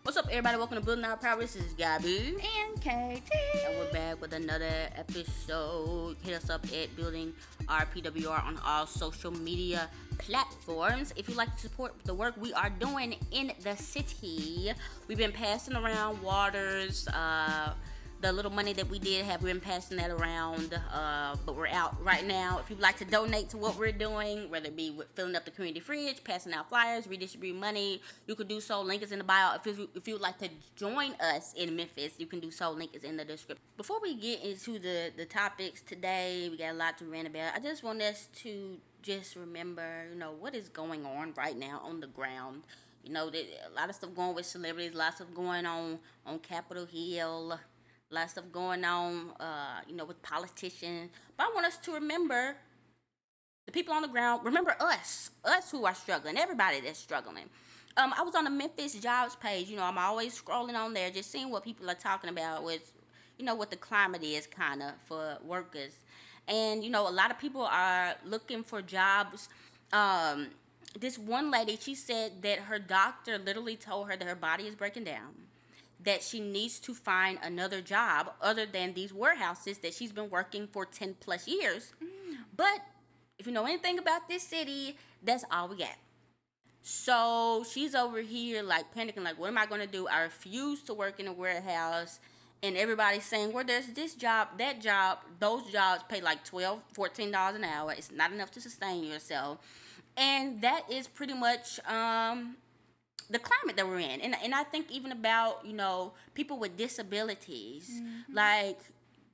What's up, everybody? Welcome to Building Our Power. This is Gabby. And KT. And we're back with another episode. Hit us up at Building Our PWR on all social media platforms. If you'd like to support the work we are doing in the city, we've been passing around waters. The little money that we did have, we've been passing that around, but we're out right now. If you'd like to donate to what we're doing, whether it be with filling up the community fridge, passing out flyers, redistributing money, you can do so. Link is in the bio. If you'd like to join us in Memphis, you can do so. Link is in the description. Before we get into the topics today, we got a lot to rant about. I just want us to just remember, what is going on right now on the ground. A lot of stuff going with celebrities, a lot of stuff going on Capitol Hill. A lot of stuff going on, with politicians. But I want us to remember the people on the ground. Remember us who are struggling, everybody that's struggling. I was on the Memphis jobs page. I'm always scrolling on there, just seeing what people are talking about with, what the climate is kind of for workers. And, a lot of people are looking for jobs. This one lady, she said that her doctor literally told her that her body is breaking down, that she needs to find another job other than these warehouses that she's been working for 10 plus years. But if you know anything about this city, that's all we got. So she's over here like panicking, like, what am I going to do? I refuse to work in a warehouse. And everybody's saying, well, there's this job, that job, those jobs pay like $12, $14 an hour. It's not enough to sustain yourself. And that is pretty much the climate that we're in. And I think even about, people with disabilities. Mm-hmm. Like,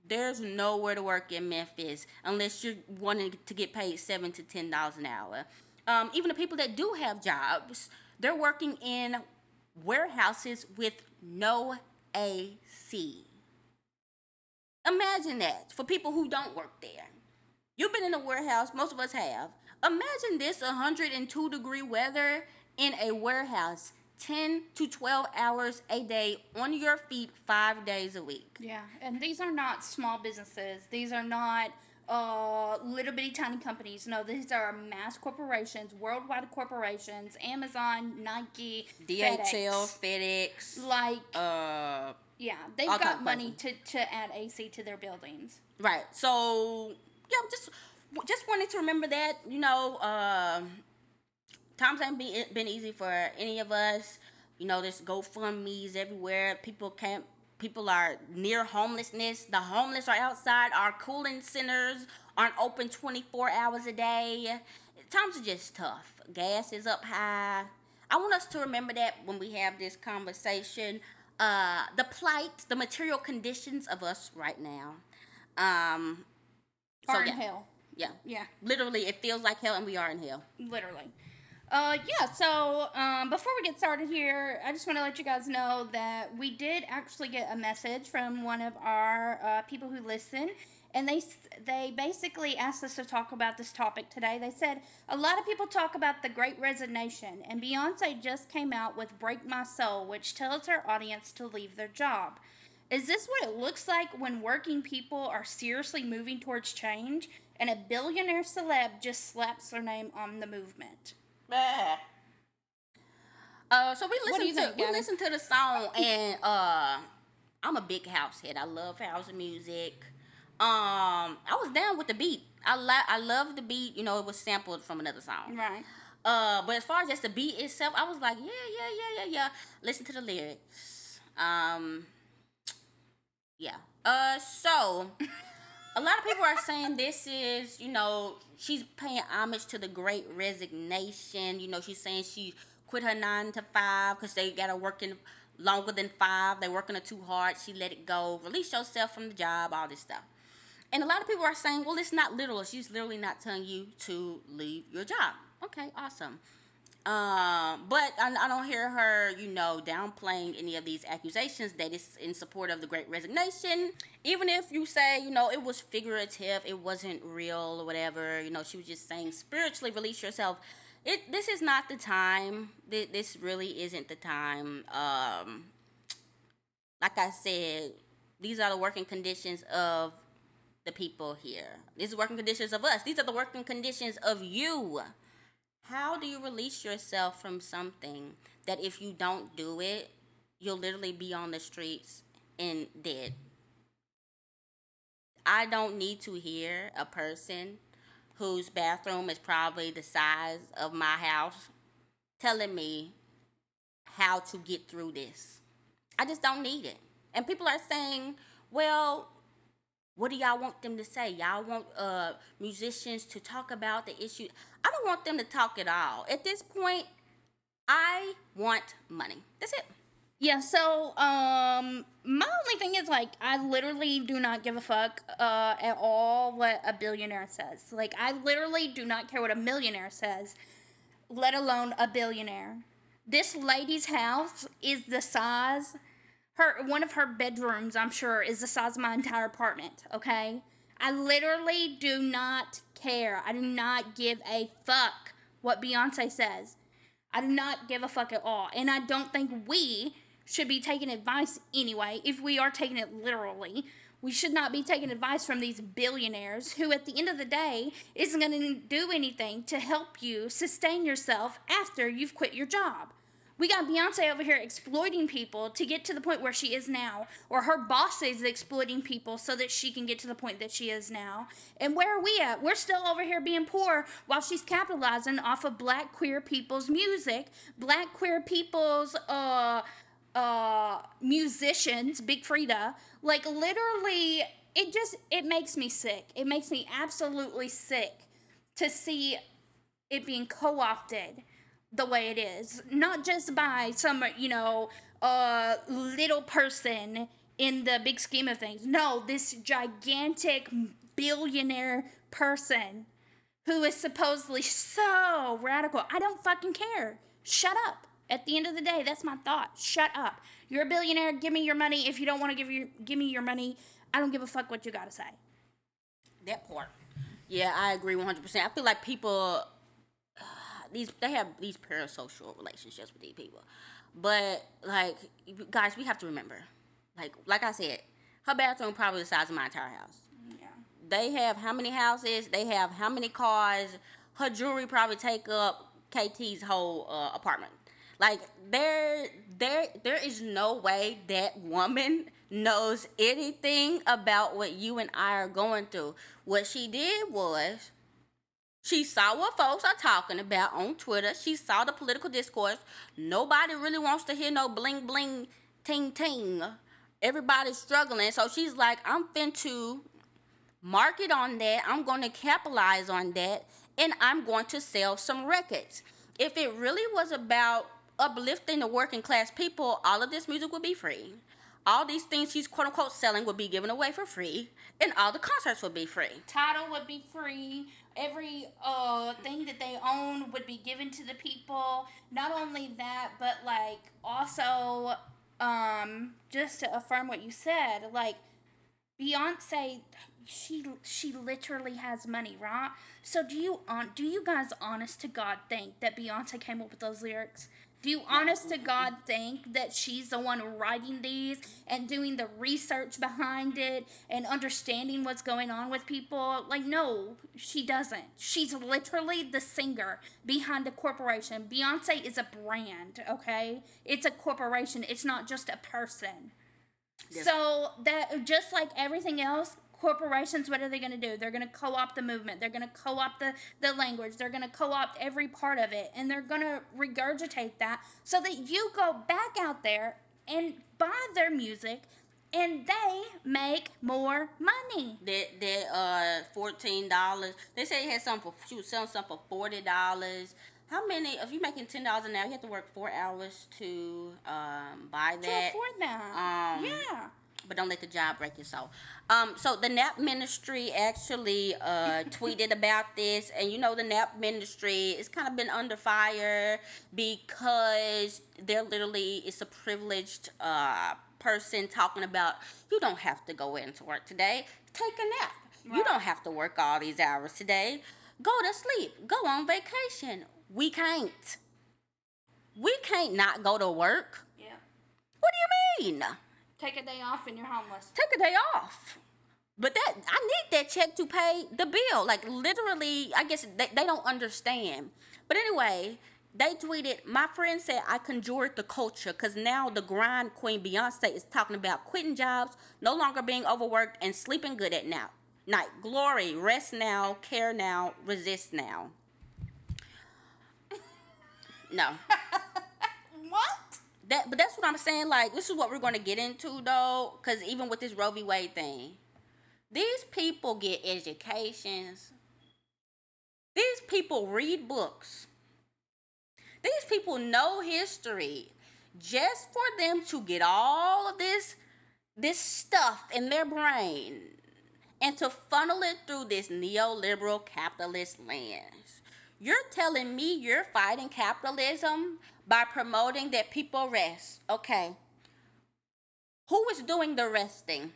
there's nowhere to work in Memphis unless you're wanting to get paid $7 to $10 an hour. Even the people that do have jobs, they're working in warehouses with no AC. Imagine that for people who don't work there. You've been in a warehouse, most of us have. Imagine this 102-degree weather in a warehouse, 10 to 12 hours a day, on your feet 5 days a week. Yeah, and these are not small businesses. These are not little bitty tiny companies. No, these are mass corporations, worldwide corporations, Amazon, Nike, DHL, FedEx. Like, yeah, they've got money to add AC to their buildings. Right. So, yeah, just wanted to remember that, times ain't been easy for any of us. There's GoFundMe's everywhere. People are near homelessness. The homeless are outside. Our cooling centers aren't open 24 hours a day. Times are just tough. Gas is up high. I want us to remember that when we have this conversation. The plight, the material conditions of us right now. Are in hell. Yeah. Yeah. Literally, it feels like hell, and we are in hell. Literally. So before we get started here, I just want to let you guys know that we did actually get a message from one of our people who listen, and they basically asked us to talk about this topic today. They said, a lot of people talk about the Great Resignation, and Beyonce just came out with Break My Soul, which tells her audience to leave their job. Is this what it looks like when working people are seriously moving towards change, and a billionaire celeb just slaps their name on the movement? So we listened to the song, and I'm a big house head. I love house music. I was down with the beat. I love the beat. It was sampled from another song. Right. But as far as just the beat itself, I was like, yeah. Listen to the lyrics. Yeah. So a lot of people are saying this is, she's paying homage to the Great Resignation. She's saying she quit her 9 to 5 because they got her working longer than 5. They're working her too hard. She let it go. Release yourself from the job, all this stuff. And a lot of people are saying, well, it's not literal. She's literally not telling you to leave your job. Okay, awesome. But I don't hear her, downplaying any of these accusations that it's in support of the Great Resignation. Even if you say, it was figurative, it wasn't real or whatever, she was just saying spiritually release yourself. This is not the time. This really isn't the time. Like I said, these are the working conditions of the people here. These are working conditions of us. These are the working conditions of you. How do you release yourself from something that if you don't do it, you'll literally be on the streets and dead. I don't need to hear a person whose bathroom is probably the size of my house telling me how to get through this. I just don't need it. And people are saying, well, what do y'all want them to say? Y'all want musicians to talk about the issue? I don't want them to talk at all. At this point, I want money. That's it. Yeah, so my only thing is, like, I literally do not give a fuck at all what a billionaire says. Like, I literally do not care what a millionaire says, let alone a billionaire. This lady's house is the size, one of her bedrooms, I'm sure, is the size of my entire apartment, okay? I literally do not care. I do not give a fuck what Beyonce says. I do not give a fuck at all. And I don't think we should be taking advice anyway. If we are taking it literally, we should not be taking advice from these billionaires who, at the end of the day, isn't going to do anything to help you sustain yourself after you've quit your job. We got Beyonce over here exploiting people to get to the point where she is now, or her boss is exploiting people so that she can get to the point that she is now. And where are we at? We're still over here being poor while she's capitalizing off of black queer people's music, black queer people's musicians, Big Frida. Like, literally, it makes me sick. It makes me absolutely sick to see it being co-opted the way it is, not just by some, little person in the big scheme of things. No, this gigantic billionaire person who is supposedly so radical. I don't fucking care. Shut up. At the end of the day, that's my thought. Shut up. You're a billionaire. Give me your money. If you don't want to give me your money, I don't give a fuck what you gotta say. That part. Yeah, I agree 100%. I feel like people, they have these parasocial relationships with these people. But, like, guys, we have to remember, like I said, her bathroom probably the size of my entire house. Yeah. They have how many houses? They have how many cars? Her jewelry probably take up KT's whole apartment. Like, there is no way that woman knows anything about what you and I are going through. What she did was, she saw what folks are talking about on Twitter. She saw the political discourse. Nobody really wants to hear no bling bling ting ting. Everybody's struggling. So she's like, I'm finna market on that. I'm going to capitalize on that. And I'm going to sell some records. If it really was about uplifting the working class people, all of this music would be free. All these things she's quote unquote selling would be given away for free, and all the concerts would be free. Title would be free. Every thing that they own would be given to the people. Not only that, but like also just to affirm what you said, like Beyonce, she literally has money, right? So do you guys honest to God think that Beyonce came up with those lyrics? Do you honest to God think that she's the one writing these and doing the research behind it and understanding what's going on with people? Like, no, she doesn't. She's literally the singer behind a corporation. Beyonce is a brand, okay? It's a corporation. It's not just a person. Yes. So that, just like everything else, corporations, what are they going to do? They're going to co-opt the movement. They're going to co-opt the language. They're going to co-opt every part of it. And they're going to regurgitate that so that you go back out there and buy their music and they make more money. That $14. They say she was selling something for $40. How many, if you're making $10 an hour, you have to work 4 hours to buy that. To afford that. Yeah. But don't let the job break your soul. So the NAP ministry actually tweeted about this. And you know the NAP ministry has kind of been under fire because it's a privileged person talking about, you don't have to go into work today. Take a nap. Right. You don't have to work all these hours today. Go to sleep. Go on vacation. We can't. We can't not go to work. Yeah. What do you mean? Take a day off and you're homeless. Take a day off. But I need that check to pay the bill. Like, literally, I guess they don't understand. But anyway, They tweeted, my friend said I conjured the culture because now the grind queen Beyonce is talking about quitting jobs, no longer being overworked, and sleeping good at night. Glory, rest now, care now, resist now. No. What? But that's what I'm saying. Like, this is what we're going to get into, though, because even with this Roe v. Wade thing, these people get educations. These people read books. These people know history. Just for them to get all of this stuff in their brain and to funnel it through this neoliberal capitalist lens. You're telling me you're fighting capitalism by promoting that people rest. Okay. Who is doing the resting?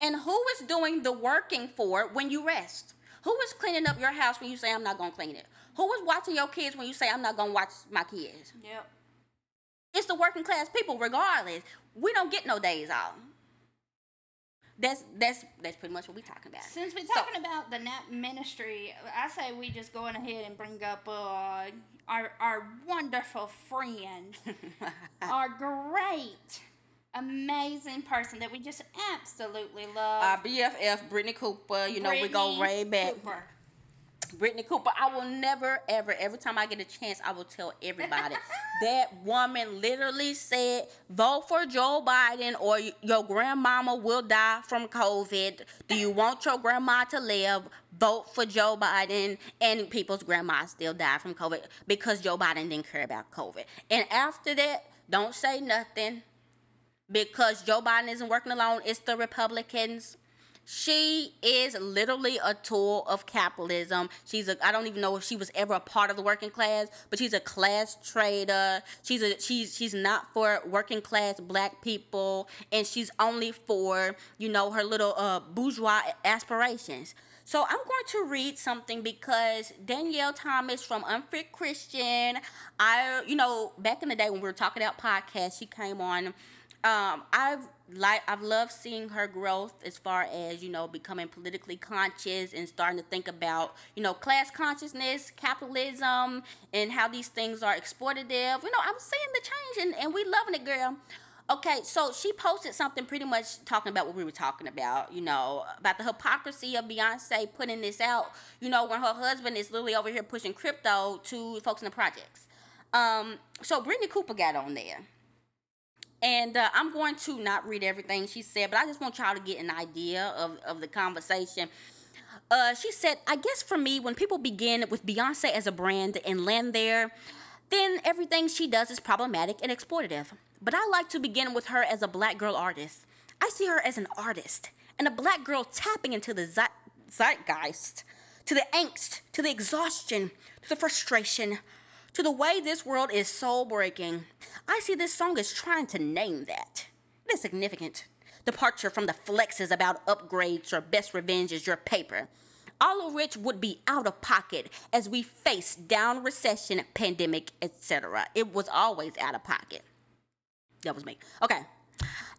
And who is doing the working for when you rest? Who is cleaning up your house when you say, I'm not going to clean it? Who is watching your kids when you say, I'm not going to watch my kids? Yep. It's the working class people, regardless. We don't get no days off. That's pretty much what we're talking about. Since we're talking about the NAP ministry, I say we just go on ahead and bring up our wonderful friend, our great, amazing person that we just absolutely love. Our BFF, Brittany Cooper. You know, we go way back. Cooper. Brittany Cooper, I will never, ever, every time I get a chance, I will tell everybody. That woman literally said, vote for Joe Biden or your grandmama will die from COVID. Do you want your grandma to live? Vote for Joe Biden. And people's grandmas still die from COVID because Joe Biden didn't care about COVID. And after that, don't say nothing because Joe Biden isn't working alone. It's the Republicans. She is literally a tool of capitalism. I don't even know if she was ever a part of the working class, but she's a class traitor. She's not for working class black people, and she's only for, her little bourgeois aspirations. So I'm going to read something because Danielle Thomas from Unfit Christian, back in the day when we were talking about podcasts, she came on. I've loved seeing her growth as far as, becoming politically conscious and starting to think about, class consciousness, capitalism, and how these things are exploitative. I'm seeing the change and we loving it, girl. Okay, so she posted something pretty much talking about what we were talking about, about the hypocrisy of Beyonce putting this out, when her husband is literally over here pushing crypto to folks in the projects. So Brittany Cooper got on there. And I'm going to not read everything she said, but I just want y'all to get an idea of the conversation. She said, I guess for me, when people begin with Beyonce as a brand and land there, then everything she does is problematic and exploitative. But I like to begin with her as a black girl artist. I see her as an artist and a black girl tapping into the zeitgeist, to the angst, to the exhaustion, to the frustration, to the way this world is soul breaking. I see this song as trying to name that. It is significant. Departure from the flexes about upgrades or best revenge is your paper. All of which would be out of pocket as we face down recession, pandemic, etc. It was always out of pocket. That was me. Okay.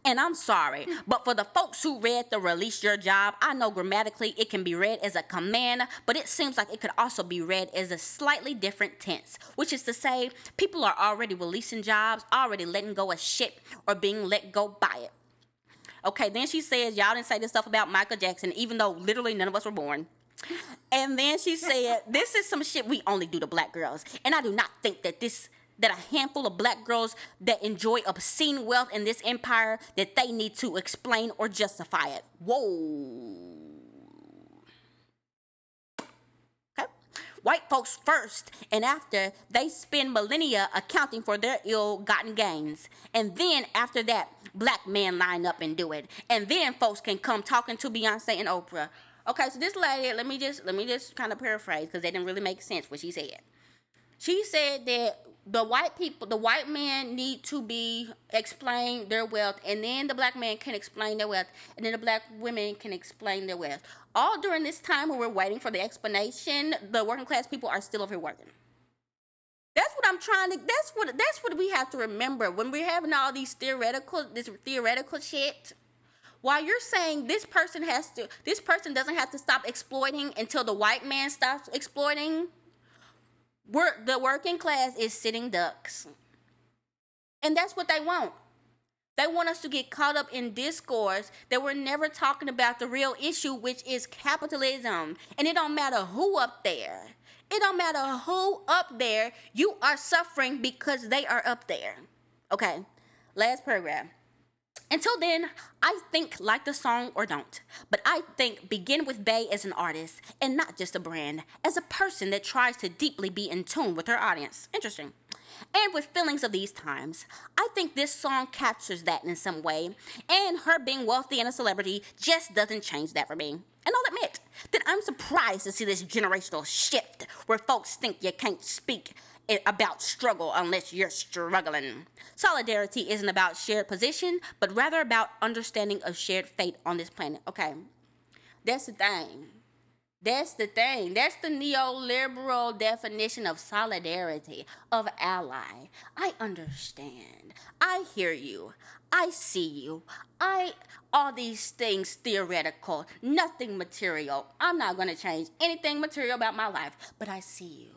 And I'm sorry, but for the folks who read the release your job, I know grammatically it can be read as a command, but it seems like it could also be read as a slightly different tense, which is to say people are already releasing jobs, already letting go of shit, or being let go by it. Okay, then she says, y'all didn't say this stuff about Michael Jackson, even though literally none of us were born. And then she said, this is some shit we only do to black girls. And I do not think that a handful of black girls that enjoy obscene wealth in this empire, that they need to explain or justify it. Whoa. Okay. White folks first, and after, they spend millennia accounting for their ill-gotten gains. And then, after that, black men line up and do it. And then folks can come talking to Beyonce and Oprah. Okay, so this lady, let me just kind of paraphrase, because that didn't really make sense what she said. She said that the white men need to explain their wealth, and then the black man can explain their wealth, and then the black women can explain their wealth. All during this time when we're waiting for the explanation, the working class people are still over here working. That's what we have to remember when we're having all this theoretical shit. While you're saying this person doesn't have to stop exploiting until the white man stops exploiting. The working class is sitting ducks. And that's what they want. They want us to get caught up in discourse that we're never talking about the real issue, which is capitalism. And it don't matter who up there. It don't matter who up there. You are suffering because they are up there. Okay, last paragraph. Until then, I think like the song or don't. But I think begin with Bey as an artist and not just a brand, as a person that tries to deeply be in tune with her audience. Interesting. And with feelings of these times, I think this song captures that in some way, and her being wealthy and a celebrity just doesn't change that for me. And I'll admit that I'm surprised to see this generational shift where folks think you can't speak about struggle unless you're struggling. Solidarity isn't about shared position, but rather about understanding of shared fate on this planet. Okay, that's the thing. That's the thing. That's the neoliberal definition of solidarity, of ally. I understand. I hear you. I see you. All these things theoretical, nothing material. I'm not going to change anything material about my life, but I see you.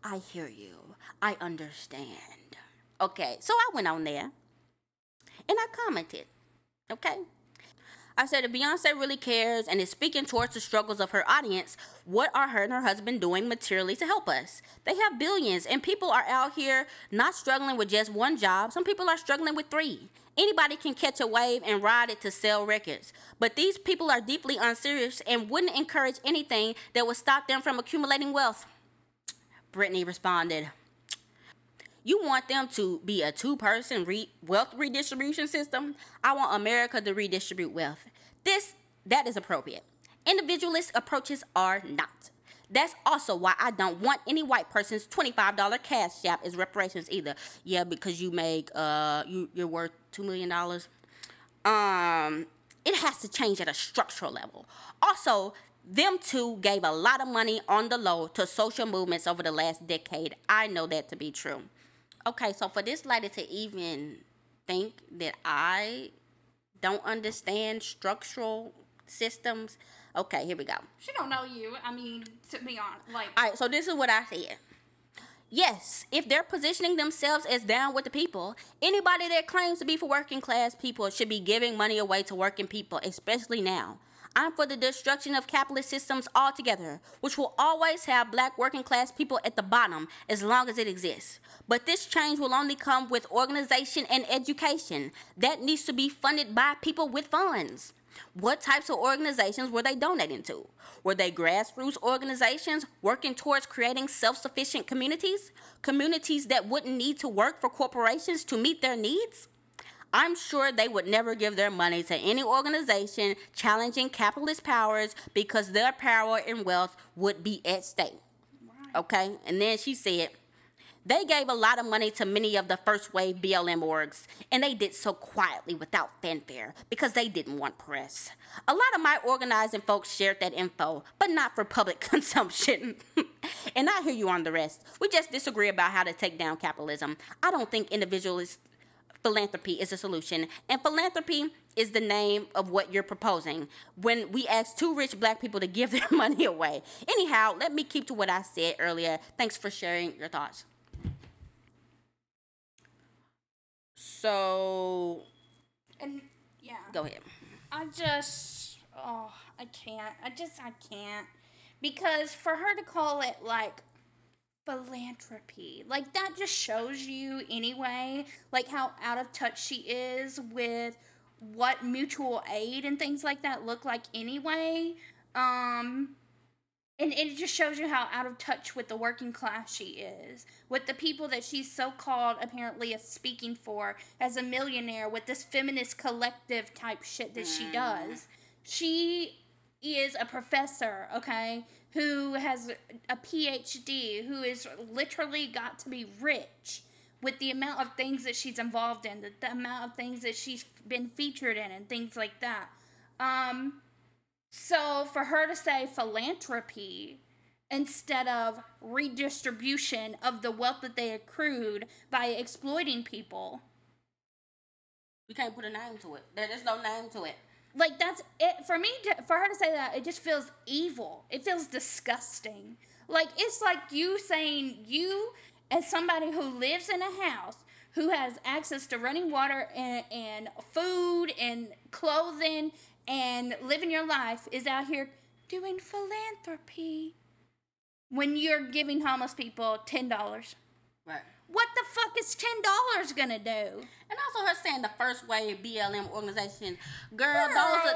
I hear you. I understand. Okay, so I went on there and I commented. Okay? I said, if Beyonce really cares and is speaking towards the struggles of her audience, what are her and her husband doing materially to help us? They have billions, and people are out here not struggling with just one job. Some people are struggling with 3. Anybody can catch a wave and ride it to sell records. But these people are deeply unserious and wouldn't encourage anything that would stop them from accumulating wealth. Brittany responded, you want them to be a 2-person wealth redistribution system? I want America to redistribute wealth. That is appropriate. Individualist approaches are not. That's also why I don't want any white person's $25 cash app as reparations either. Yeah, because you make you're worth $2 million. It has to change at a structural level. Also, them two gave a lot of money on the low to social movements over the last decade. I know that to be true. Okay, so for this lady to even think that I don't understand structural systems, okay, here we go. She don't know you. I mean, to be honest, like. All right, so this is what I said. Yes, if they're positioning themselves as down with the people, anybody that claims to be for working class people should be giving money away to working people, especially now. I'm for the destruction of capitalist systems altogether, which will always have black working class people at the bottom as long as it exists. But this change will only come with organization and education. That needs to be funded by people with funds. What types of organizations were they donating to? Were they grassroots organizations working towards creating self-sufficient communities? Communities that wouldn't need to work for corporations to meet their needs? I'm sure they would never give their money to any organization challenging capitalist powers because their power and wealth would be at stake. Right. Okay? And then she said, they gave a lot of money to many of the first wave BLM orgs, and they did so quietly without fanfare because they didn't want press. A lot of my organizing folks shared that info, but not for public consumption. And I hear you on the rest. We just disagree about how to take down capitalism. I don't think individualist philanthropy is a solution, and philanthropy is the name of what you're proposing when we ask 2 rich black people to give their money away. Anyhow, let me keep to what I said earlier. Thanks for sharing your thoughts. So, and yeah, go ahead. I can't. Because for her to call it like philanthropy, like that just shows you anyway, like how out of touch she is with what mutual aid and things like that look like anyway. And it just shows you how out of touch with the working class she is. With the people that she's so-called apparently is speaking for as a millionaire with this feminist collective type shit that she does. She is a professor, okay, who has a PhD, who is literally got to be rich with the amount of things that she's involved in, the amount of things that she's been featured in and things like that. So for her to say philanthropy instead of redistribution of the wealth that they accrued by exploiting people. We can't put a name to it. There's no name to it. Like, that's it. For me, for her to say that, it just feels evil. It feels disgusting. Like, it's like you saying, you as somebody who lives in a house, who has access to running water and food and clothing and living your life, is out here doing philanthropy when you're giving homeless people $10. Right. What the fuck is $10 gonna do? And also her saying the first wave BLM organization, girl, Girl.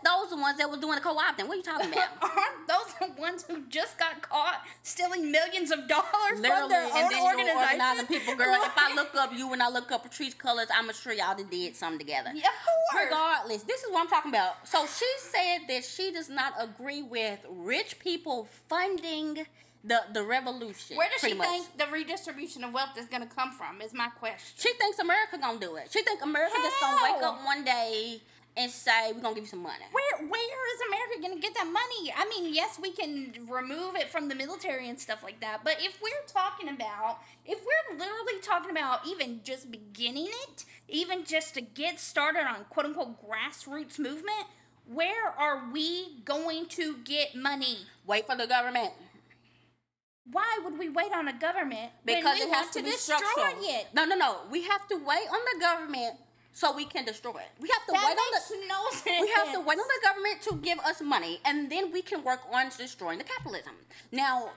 those the ones that was doing the co-opting. What are you talking about? Aren't those the ones who just got caught stealing millions of dollars Literally, from their and own then organization? you're organizing people, girl. If I look up you and I look up Patrice Colors, I'm sure y'all did something together. Yeah, of course. Regardless, this is what I'm talking about. So she said that she does not agree with rich people funding the revolution. Where does she pretty much. think the redistribution of wealth is going to come from, is my question. She thinks America gonna do it. She think America just gonna wake up one day and say, we're gonna give you some money. Where is America going to get that money? I mean, yes, we can remove it from the military and stuff like that, but if we're literally talking about even just beginning it, even just to get started on quote-unquote grassroots movement, where are we going to get money? Wait for the government. Why would we wait on a government Because when we it has want to be destroy structural. it? No. We have to wait on the government so we can destroy it. We have to That wait makes on the no sense. We have to wait on the government to give us money, and then we can work on destroying the capitalism. Now,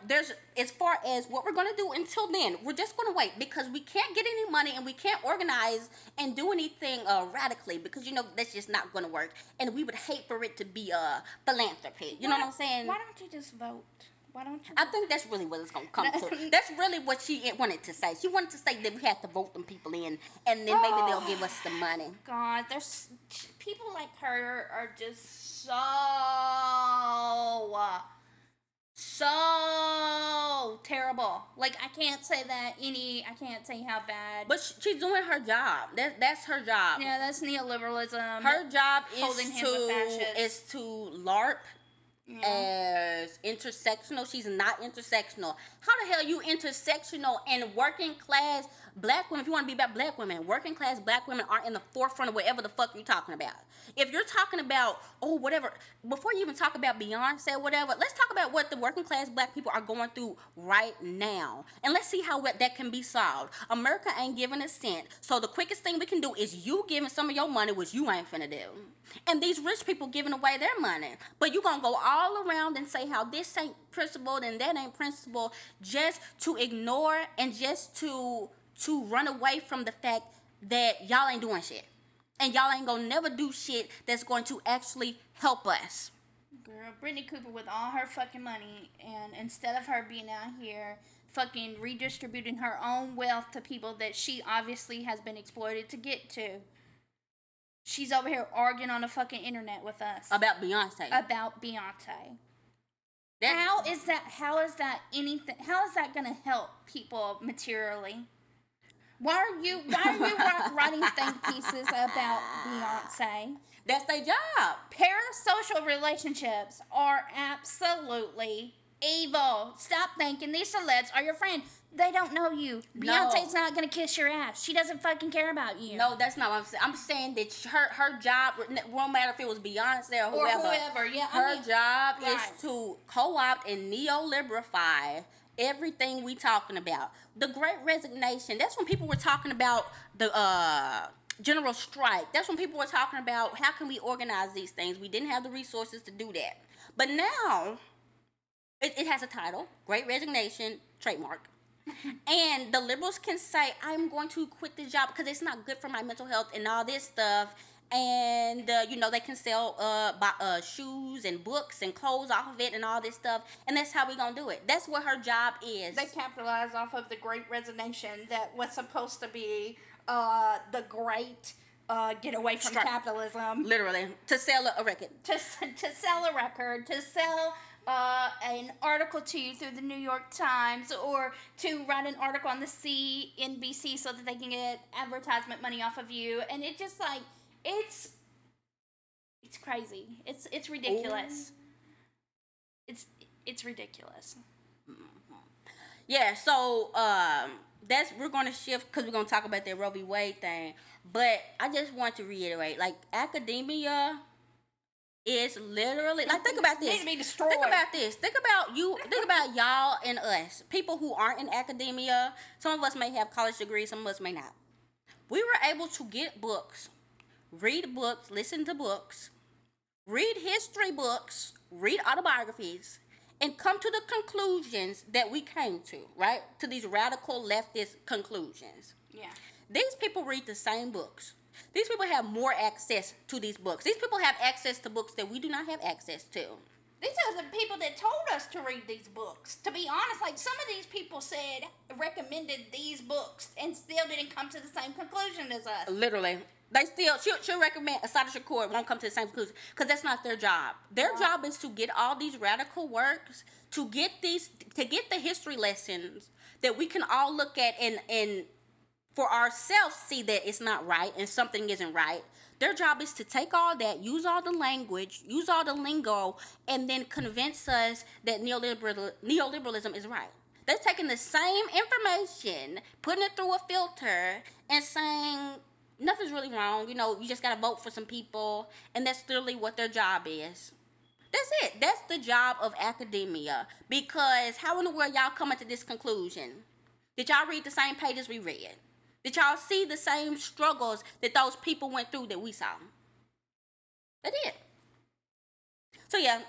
as far as what we're going to do until then, we're just going to wait because we can't get any money and we can't organize and do anything radically because that's just not going to work, and we would hate for it to be philanthropy. You know what I'm saying? Why don't you just vote? Why don't you? I think that's really what it's going to come to. That's really what she wanted to say. She wanted to say that we had to vote them people in, and then maybe they'll give us the money. God, there's people like her are just so terrible. Like, I can't say how bad. But she's doing her job. That's her job. Yeah, that's neoliberalism. Her job holding hands with fascists. is to LARP. As intersectional. She's not intersectional. How the hell you intersectional and working class black women? If you want to be about black women, working class black women are in the forefront of whatever the fuck you're talking about. If you're talking about whatever, before you even talk about Beyonce or whatever, let's talk about what the working class black people are going through right now, and let's see how that can be solved. America ain't giving a cent, so the quickest thing we can do is you giving some of your money, which you ain't finna do, and these rich people giving away their money. But you gonna go all around and say how this ain't principled and that ain't principled, just to ignore and just to run away from the fact that y'all ain't doing shit. And y'all ain't gonna never do shit that's going to actually help us. Girl, Brittany Cooper with all her fucking money, and instead of her being out here fucking redistributing her own wealth to people that she obviously has been exploited to get to, she's over here arguing on the fucking internet with us. About Beyonce. How is that gonna help people materially? Why are you writing think pieces about Beyonce? That's their job. Parasocial relationships are absolutely evil. Stop thinking these celebs are your friend. They don't know you. Beyonce's not gonna kiss your ass. She doesn't fucking care about you. No, that's not what I'm saying. I'm saying that her job, no matter if it was Beyonce or whoever, yeah, her job is to co-opt and neoliberify everything we talking about. The Great Resignation, that's when people were talking about the general strike. That's when people were talking about how can we organize these things. We didn't have the resources to do that. But now, it has a title, Great Resignation, trademark. And the liberals can say, I'm going to quit this job because it's not good for my mental health and all this stuff. And, they can sell shoes and books and clothes off of it and all this stuff. And that's how we're going to do it. That's what her job is. They capitalize off of the Great Resignation that was supposed to be the great get away from capitalism. Literally. To sell a record. To sell a record. To sell an article to you through the New York Times, or to write an article on the CNBC so that they can get advertisement money off of you. And it just it's crazy. It's ridiculous. Ooh. It's ridiculous. Yeah, so we're going to shift because we're going to talk about that Roe v. Wade thing. But I just want to reiterate, academia It's literally like, think about this. Need to be destroyed. Think about this. Think about you. Think about y'all and us. People who aren't in academia. Some of us may have college degrees. Some of us may not. We were able to get books, read books, listen to books, read history books, read autobiographies, and come to the conclusions that we came to, right? To these radical leftist conclusions. Yeah. These people read the same books. These people have more access to these books. These people have access to books that we do not have access to. These are the people that told us to read these books. To be honest, like some of these people recommended these books and still didn't come to the same conclusion as us. Literally. They still, she'll recommend Asada Shakur won't come to the same conclusion because that's not their job. Their job is to get all these radical works, to get the history lessons that we can all look at and for ourselves see that it's not right and something isn't right. Their job is to take all that, use all the language, use all the lingo, and then convince us that neoliberalism is right. They're taking the same information, putting it through a filter, and saying nothing's really wrong. You know, you just got to vote for some people, and that's literally what their job is. That's it. That's the job of academia. Because how in the world y'all coming to this conclusion? Did y'all read the same pages we read? Did y'all see the same struggles that those people went through that we saw? They did. So yeah,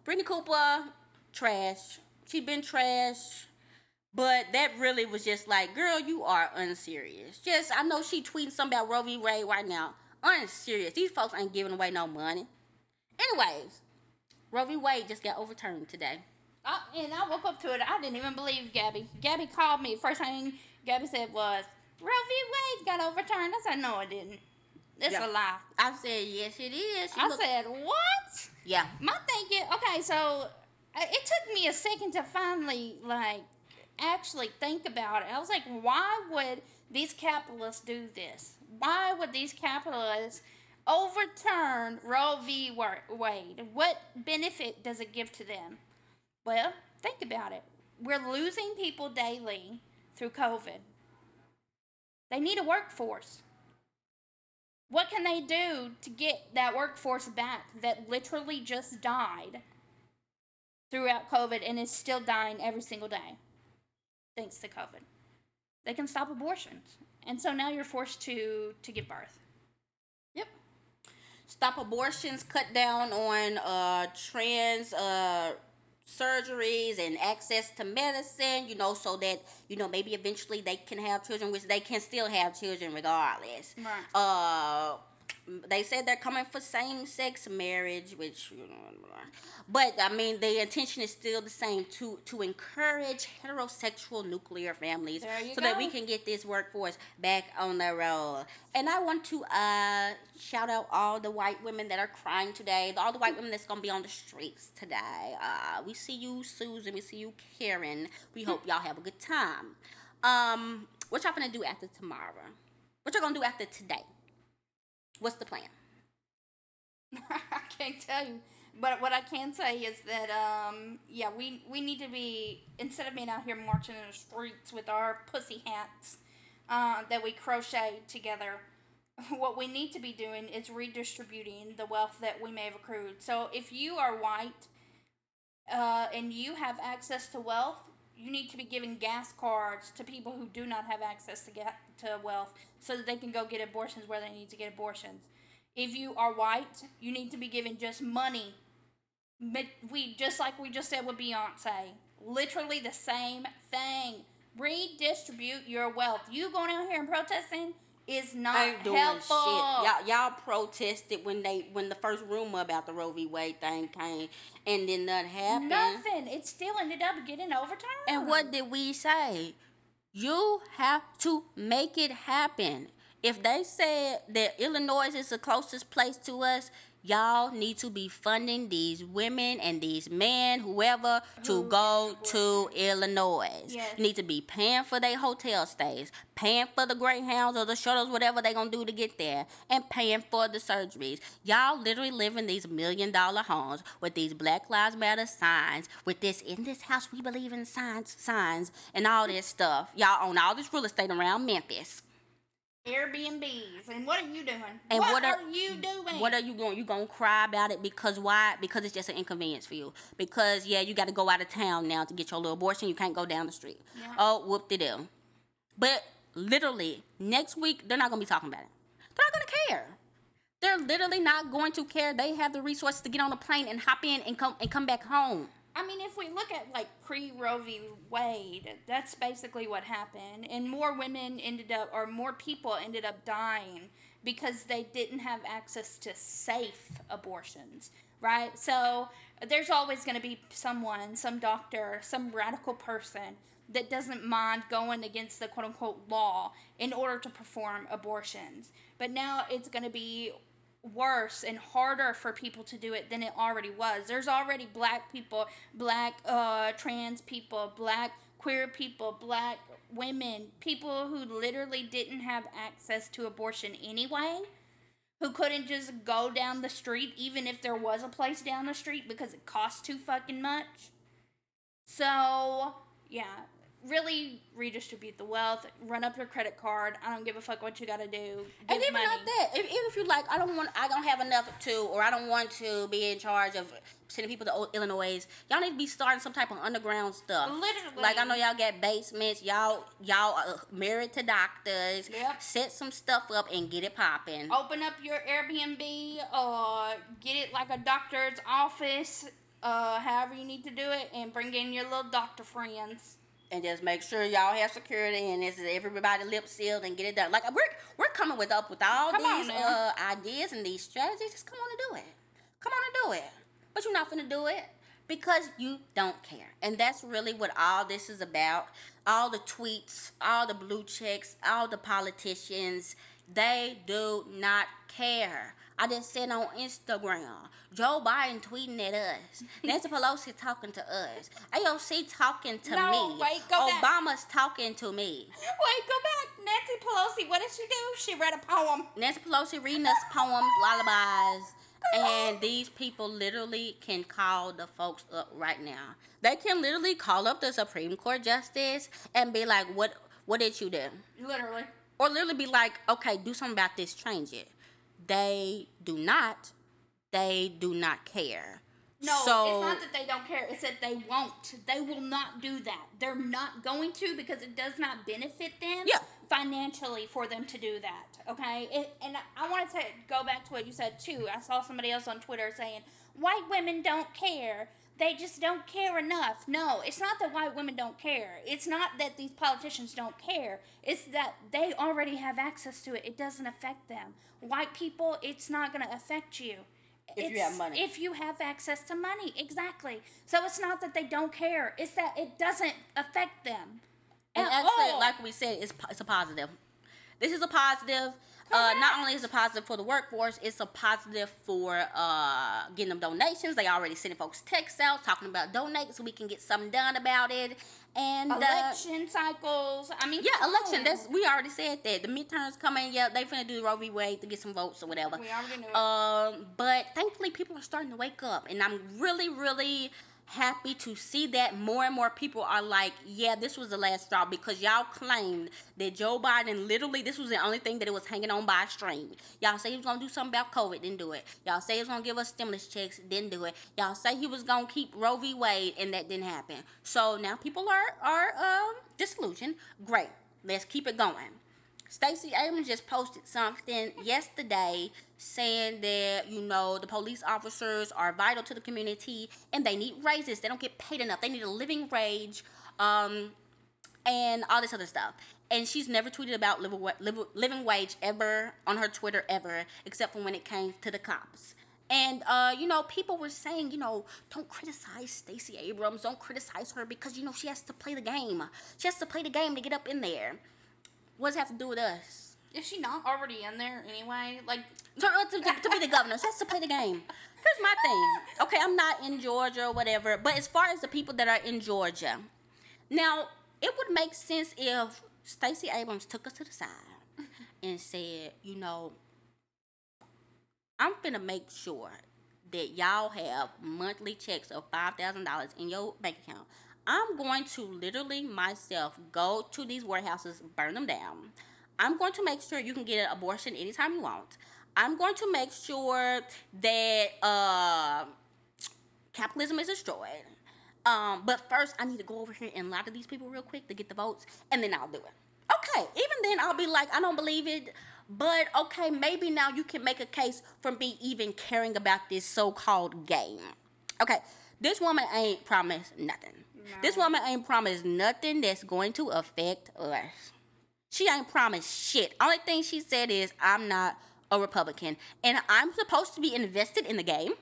Brittany Cooper, trash. She been trash. But that really was just like, girl, you are unserious. Just, I know she tweeting something about Roe v. Wade right now. Unserious. These folks ain't giving away no money. Anyways, Roe v. Wade just got overturned today. And I woke up to it. I didn't even believe Gabby. Gabby called me. First thing Gabby said was, Roe v. Wade got overturned. I said, no, it didn't. It's a lie. I said, yes, it is. I said, what? Yeah. My thinking, okay, so it took me a second to finally, actually think about it. I was like, why would these capitalists do this? Why would these capitalists overturn Roe v. Wade? What benefit does it give to them? Well, think about it. We're losing people daily through COVID. They need a workforce. What can they do to get that workforce back that literally just died throughout COVID and is still dying every single day thanks to COVID? They can stop abortions. And so now you're forced to give birth. Yep. Stop abortions, cut down on trans surgeries and access to medicine, so that, maybe eventually they can have children, which they can still have children regardless. Right. They said they're coming for same-sex marriage, which, but, I mean, the intention is still the same, to encourage heterosexual nuclear families so that we can get this workforce back on the road. And I want to shout out all the white women that are crying today, all the white women that's going to be on the streets today. We see you, Susan. We see you, Karen. We hope y'all have a good time. What y'all going to do after tomorrow? What y'all going to do after today? What's the plan? I can't tell you. But what I can say is that, we need to be, instead of being out here marching in the streets with our pussy hats that we crochet together, what we need to be doing is redistributing the wealth that we may have accrued. So if you are white and you have access to wealth, you need to be giving gas cards to people who do not have access to wealth so that they can go get abortions where they need to get abortions. If you are white, you need to be giving just money. Just like we just said with Beyonce. Literally the same thing. Redistribute your wealth. You going out here and protesting is not helpful. Shit. Y'all protested when the first rumor about the Roe v. Wade thing came, and then nothing happened. Nothing. It still ended up getting overturned. And what did we say? You have to make it happen. If they said that Illinois is the closest place to us, y'all need to be funding these women and these men, whoever, to go to Illinois. Yes. You need to be paying for their hotel stays, paying for the Greyhounds or the shuttles, whatever they're going to do to get there, and paying for the surgeries. Y'all literally live in these $1 million homes with these Black Lives Matter signs, with this, in this house we believe in signs, and all this stuff. Y'all own all this real estate around Memphis. Airbnbs. And what are you doing? And what are you doing? What are you going? You gonna cry about it because why? Because it's just an inconvenience for you. Because yeah, you got to go out of town now to get your little abortion. You can't go down the street. Yeah. Oh, whoop-de-doo. But literally next week they're not gonna be talking about it. They're not gonna care. They're literally not going to care. They have the resources to get on a plane and hop in and come back home. I mean, if we look at like pre-Roe v. Wade, that's basically what happened, and more women ended up, or more people ended up dying because they didn't have access to safe abortions, right? So there's always going to be someone, some doctor, some radical person that doesn't mind going against the quote-unquote law in order to perform abortions. But now it's going to be worse and harder for people to do it than it already was. There's already black people, black trans people, black queer people, black women, people who literally didn't have access to abortion anyway, who couldn't just go down the street even if there was a place down the street because it costs too fucking much. So, yeah, really redistribute the wealth, run up your credit card. I don't give a fuck what you gotta do. And even money. not that, even if you like, I don't have enough to, or I don't want to be in charge of sending people to Illinois. Y'all need to be starting some type of underground stuff. Literally. Like I know y'all got basements. Y'all are married to doctors. Yep. Set some stuff up and get it popping. Open up your Airbnb, get it like a doctor's office, however you need to do it, and bring in your little doctor friends. And just make sure y'all have security and this is everybody lip sealed and get it done. Like we're coming with all these ideas and these strategies. Just come on and do it. Come on and do it. But you're not finna do it because you don't care. And that's really what all this is about. All the tweets, all the blue checks, all the politicians, they do not care. I just said on Instagram, Joe Biden tweeting at us. Nancy Pelosi talking to us. AOC talking to me. Wait, go Obama's talking to me. Wait, go back. Nancy Pelosi, what did she do? She read a poem. Nancy Pelosi reading us poems, lullabies. And these people literally can call the folks up right now. They can literally call up the Supreme Court Justice and be like, what did you do? Literally. Or literally be like, okay, do something about this, change it. They do not care. No, it's not that they don't care. It's that they won't. They will not do that. They're not going to because it does not benefit them financially for them to do that. Okay? And I wanted to go back to what you said, too. I saw somebody else on Twitter saying, white women don't care. They just don't care enough. No, it's not that white women don't care. It's not that these politicians don't care. It's that they already have access to it. It doesn't affect them. White people, it's not going to affect you. If you have money. If you have access to money, exactly. So it's not that they don't care. It's that it doesn't affect them. And actually, like we said, it's a positive. This is a positive. Not only is it a positive for the workforce, it's a positive for getting them donations. They already sending folks texts out talking about donate so we can get something done about it. And election cycles. I mean, election. We already said that the midterms coming. Yeah, they finna do Roe v. Wade to get some votes or whatever. We already knew it. But thankfully, people are starting to wake up, and I'm really, really happy to see that more and more people are like, yeah, this was the last straw, because y'all claimed that Joe Biden literally, this was the only thing that it was hanging on by a string. Y'all say he was gonna do something about COVID, didn't do it. Y'all say he was gonna give us stimulus checks, didn't do it. Y'all say he was gonna keep Roe v. Wade, and that didn't happen. So now people are disillusioned. Great, let's keep it going. Stacey Abrams just posted something yesterday saying that, the police officers are vital to the community and they need raises. They don't get paid enough. They need a living wage and all this other stuff. And she's never tweeted about living wage ever on her Twitter ever, except for when it came to the cops. And, people were saying, don't criticize Stacey Abrams. Don't criticize her because, she has to play the game. She has to play the game to get up in there. What does it have to do with us? Is she not already in there anyway? Like, to be the governor, she has to play the game. Here's my thing. Okay, I'm not in Georgia or whatever, but as far as the people that are in Georgia, now, it would make sense if Stacey Abrams took us to the side and said, I'm finna make sure that y'all have monthly checks of $5,000 in your bank account. I'm going to literally myself go to these warehouses, burn them down. I'm going to make sure you can get an abortion anytime you want. I'm going to make sure that capitalism is destroyed. But first, I need to go over here and lie to these people real quick to get the votes, and then I'll do it. Okay, even then, I'll be like, I don't believe it, but okay, maybe now you can make a case for me even caring about this so called game. Okay, this woman ain't promised nothing. No. This woman ain't promised nothing that's going to affect us. She ain't promised shit. Only thing she said is, I'm not a Republican, and I'm supposed to be invested in the game.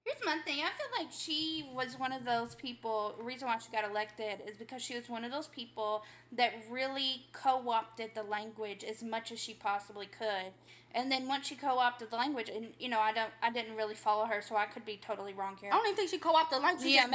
Here's my thing. I feel like she was one of those people. The reason why she got elected is because she was one of those people that really co-opted the language as much as she possibly could. And then once she co-opted the language, and I didn't really follow her, so I could be totally wrong here. I don't even think she co-opted the language. Yeah,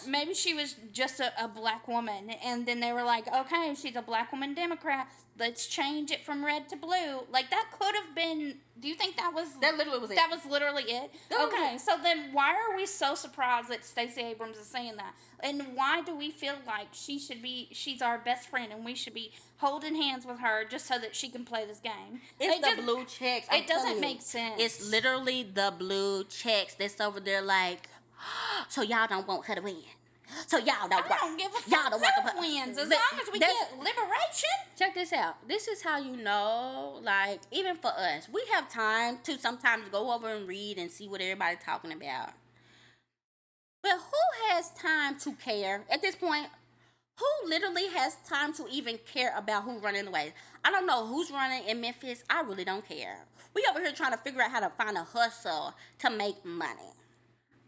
maybe she was just a black woman, and then they were like, okay, she's a black woman Democrat. Let's change it from red to blue. Like, that could have been. Do you think that was? That literally was it. That was literally it. Okay, so then why are we so surprised that Stacey Abrams is saying that? And why do we feel like she's our best friend, and we should be holding hands with her just so that she can play this game? It's the blue checks. It doesn't make sense. It's literally the blue checks that's over there like, so y'all don't want her to win. So y'all don't want. I don't give a fuck who wins as long as we get liberation. Check this out. This is how you know, like, even for us, we have time to sometimes go over and read and see what everybody's talking about. But who has time to care at this point? Who literally has time to even care about who running the way? I don't know who's running in Memphis. I really don't care. We over here trying to figure out how to find a hustle to make money.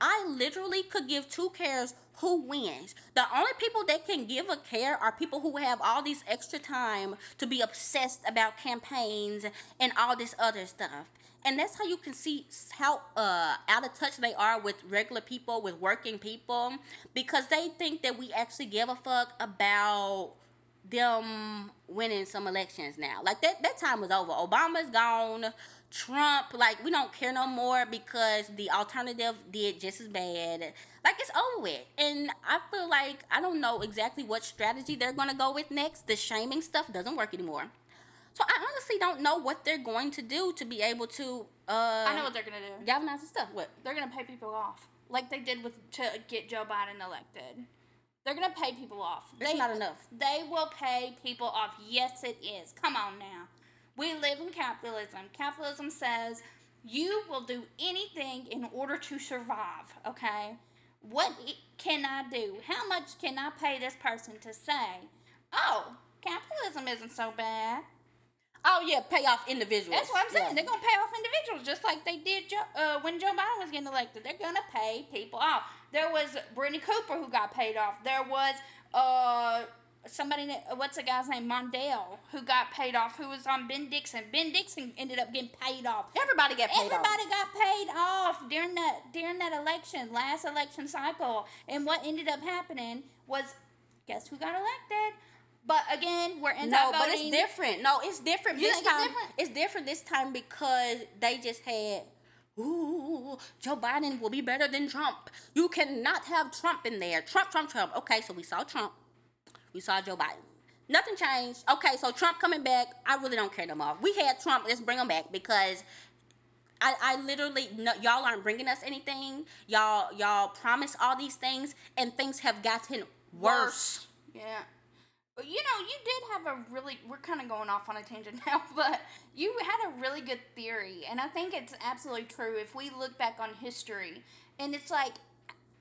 I literally could give two cares who wins. The only people that can give a care are people who have all this extra time to be obsessed about campaigns and all this other stuff. And that's how you can see how out of touch they are with regular people, with working people, because they think that we actually give a fuck about them winning some elections now. Like, that time was over. Obama's gone. Trump, like, we don't care no more because the alternative did just as bad. Like, it's over with. And I feel like I don't know exactly what strategy they're going to go with next. The shaming stuff doesn't work anymore. So I honestly don't know what they're going to do to be able to I know what they're going to do. galvanize the stuff. What? They're going to pay people off. Like they did to get Joe Biden elected. They're going to pay people off. That's not enough. They will pay people off. Yes, it is. Come on now. We live in capitalism. Capitalism says you will do anything in order to survive, okay? What can I do? How much can I pay this person to say, oh, capitalism isn't so bad? Oh, yeah, pay off individuals. That's what I'm saying. Yeah. They're going to pay off individuals just like they did when Joe Biden was getting elected. They're going to pay people off. There was Brittany Cooper who got paid off. There was somebody, what's the guy's name? Mondale, who got paid off, who was on Ben Dixon. Ben Dixon ended up getting paid off. Everybody got paid off. Everybody got paid off during that election, last election cycle. And what ended up happening was, guess who got elected? But again, we're in that voting. No, but it's different. No, it's different you this think time. It's different? It's different this time because they just had, ooh, Joe Biden will be better than Trump. You cannot have Trump in there. Trump. Okay, so we saw Trump. We saw Joe Biden. Nothing changed. Okay, so Trump coming back, I really don't care no more. We had Trump, let's bring him back because I literally, no, y'all aren't bringing us anything. Y'all promise all these things and things have gotten worse. Yeah. But you did have we're kind of going off on a tangent now, but you had a really good theory, and I think it's absolutely true. If we look back on history, and it's like,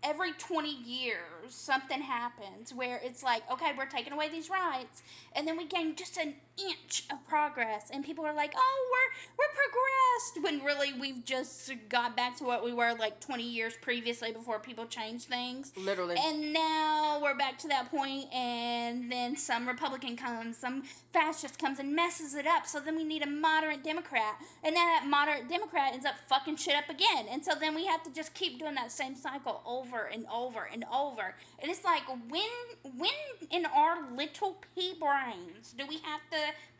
every 20 years, something happens where it's like, okay, we're taking away these rights, and then we gain just an inch of progress, and people are like, oh, we're progressed, when really we've just got back to what we were like 20 years previously before people changed things. Literally. And now we're back to that point, and then some Republican comes, some fascist comes and messes it up, so then we need a moderate Democrat, and then that moderate Democrat ends up fucking shit up again, and so then we have to just keep doing that same cycle over and over and over. And it's like, when in our little pea brains do we have to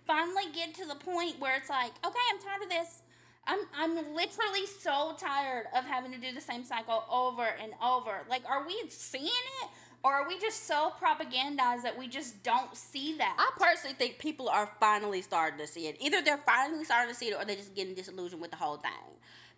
finally get to the point where it's like, okay, I'm tired of this. I'm literally so tired of having to do the same cycle over and over. Like, are we seeing it? Or are we just so propagandized that we just don't see that? I personally think people are finally starting to see it. Either they're finally starting to see it or they're just getting disillusioned with the whole thing.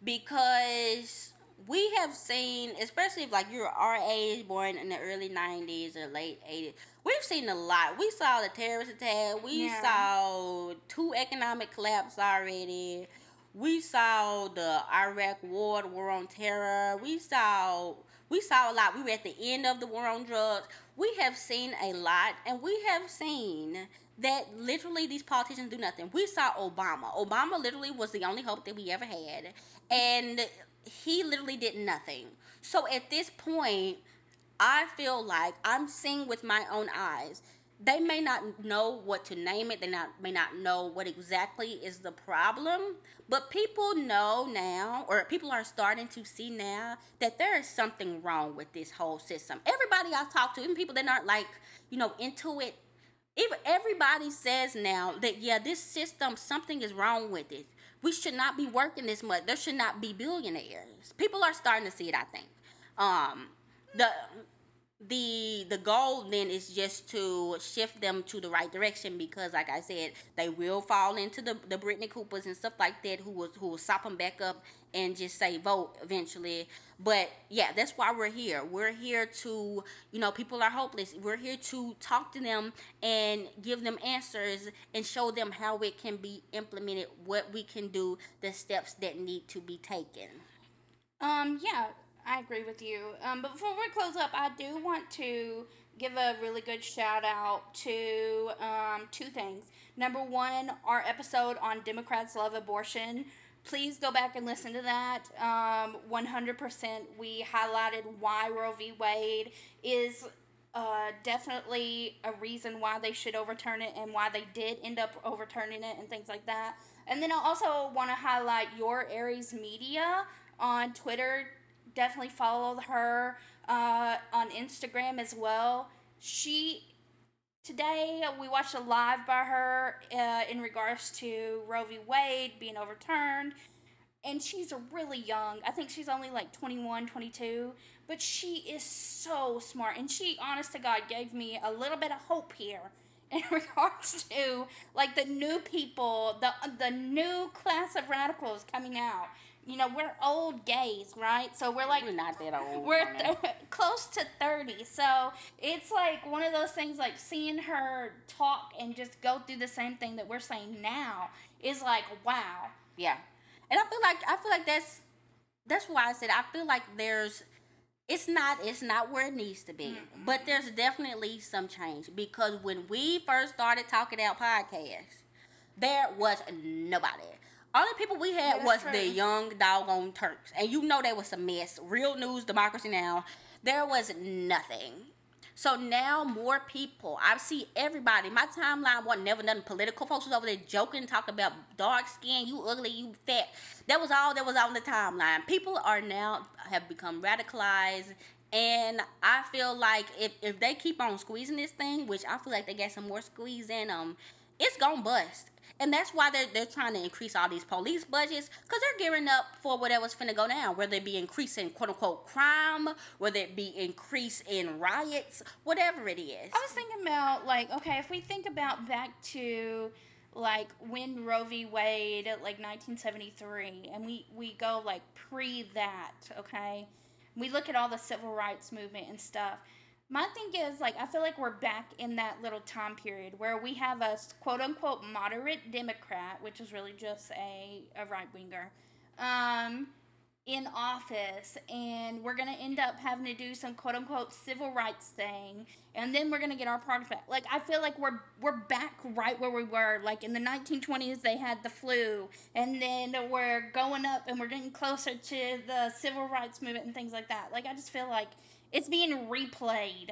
Because we have seen, especially if like you're our age, born in the early 90s or late 80s, we've seen a lot. We saw the terrorist attack. We Yeah. saw two economic collapse already. We saw the Iraq war, the war on terror. We saw a lot. We were at the end of the war on drugs. We have seen a lot, and we have seen that literally these politicians do nothing. We saw Obama. Obama literally was the only hope that we ever had, and he literally did nothing. So at this point, I feel like I'm seeing with my own eyes. They may not know what to name it. May not know what exactly is the problem. But people know now, or people are starting to see now, that there is something wrong with this whole system. Everybody I've talked to, even people that aren't like, into it, even everybody says now that yeah, this system, something is wrong with it. We should not be working this much. There should not be billionaires. People are starting to see it, I think. Um, the the goal then is just to shift them to the right direction, because like I said, they will fall into the Brittany Coopers and stuff like that, who will sop them back up and just say vote eventually. But yeah, that's why we're here to, people are hopeless, we're here to talk to them and give them answers and show them how it can be implemented, what we can do, the steps that need to be taken. Yeah, I agree with you. But before we close up, I do want to give a really good shout out to two things. Number one, our episode on Democrats Love Abortion. Please go back and listen to that. 100%, we highlighted why Roe v. Wade is definitely a reason why they should overturn it and why they did end up overturning it and things like that. And then I also want to highlight Your Aries Media on Twitter. Definitely follow her on Instagram as well. She Today we watched a live by her in regards to Roe v. Wade being overturned, and she's really young. I think she's only like 21, 22, but she is so smart, and she, honest to God, gave me a little bit of hope here in regards to like the new people, the new class of radicals coming out. We're old gays, right? So we're like, We're not that old, we're honey. close to 30. So it's like one of those things, like seeing her talk and just go through the same thing that we're saying now is like, wow. Yeah, and I feel like that's why I said I feel like it's not where it needs to be, but there's definitely some change, because when we first started talking out podcasts, there was nobody. Only people we Yeah, had that's was the true. young doggone Turks, and that was a mess. Real News, Democracy Now, there was nothing. So now more people. I see everybody. My timeline wasn't never nothing political. Folks was over there joking, talking about dark skin, you ugly, you fat. That was all that was on the timeline. People are now have become radicalized, and I feel like if they keep on squeezing this thing, which I feel like they got some more squeeze in them, it's gonna bust. And that's why they're trying to increase all these police budgets, because they're gearing up for whatever's finna go down, whether it be increase in quote unquote crime, whether it be increase in riots, whatever it is. I was thinking about, like, okay, if we think about back to like when Roe v. Wade, like 1973, and we go like pre that, okay, we look at all the civil rights movement and stuff. My thing is, like, I feel like we're back in that little time period where we have a quote unquote moderate Democrat, which is really just a right winger, um, in office, and we're gonna end up having to do some quote unquote civil rights thing, and then we're gonna get our progress back. Like, I feel like we're back right where we were. Like in the 1920s, they had the flu, and then we're going up and we're getting closer to the civil rights movement and things like that. Like, I just feel like it's being replayed.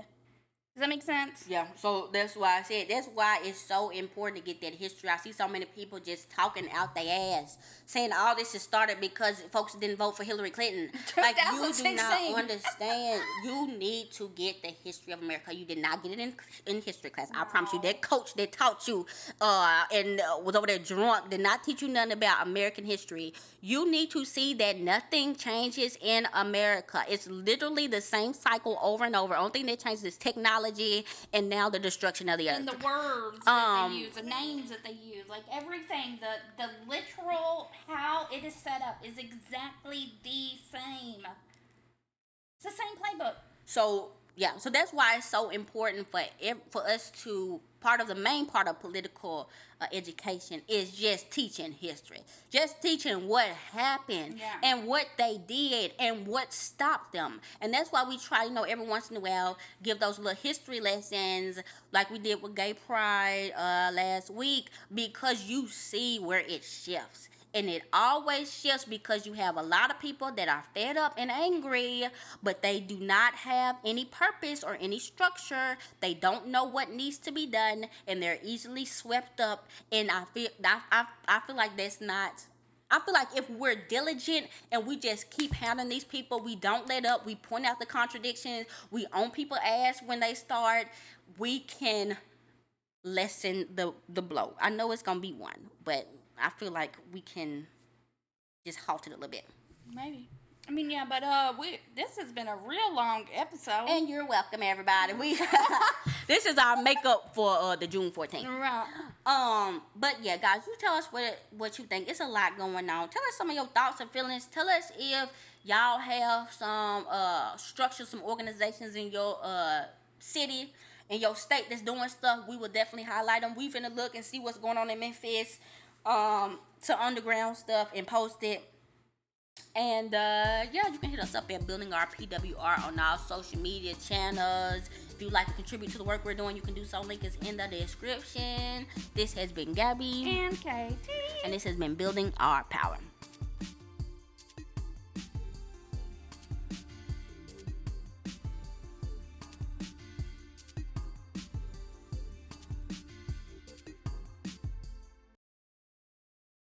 Does that make sense? Yeah, so that's why I said that's why it's so important to get that history. I see so many people just talking out their ass, saying all this is started because folks didn't vote for Hillary Clinton. Like, you do not understand. You need to get the history of America. You did not get it in history class. No. I promise you. That coach that taught you and was over there drunk did not teach you nothing about American history. You need to see that nothing changes in America. It's literally the same cycle over and over. Only thing that changes is technology and now the destruction of the earth. And the words that they use, the names that they use, like everything, the literal how it is set up is exactly the same. It's the same playbook. So yeah, so that's why it's so important for us to, part of the main part of political education is just teaching history, just teaching what happened and what they did and what stopped them. And that's why we try, every once in a while give those little history lessons like we did with Gay Pride last week, because you see where it shifts. And it always shifts because you have a lot of people that are fed up and angry, but they do not have any purpose or any structure. They don't know what needs to be done, and they're easily swept up. And I feel like that's not. I feel like if we're diligent and we just keep handling these people, we don't let up, we point out the contradictions, we own people's ass when they start, we can lessen the blow. I know it's gonna be one, but I feel like we can just halt it a little bit. Maybe. I mean, yeah, but this has been a real long episode. And you're welcome, everybody. This is our makeup for the June 14th. Right. But yeah, guys, you tell us what you think. It's a lot going on. Tell us some of your thoughts and feelings. Tell us if y'all have some structures, some organizations in your city, in your state that's doing stuff. We will definitely highlight them. We finna look and see what's going on in Memphis. To underground stuff and post it. And you can hit us up at Building Our PWR on all social media channels. If you'd like to contribute to the work we're doing, you can do so. Link is in the description. This has been Gabby and Katie, and this has been Building Our Power.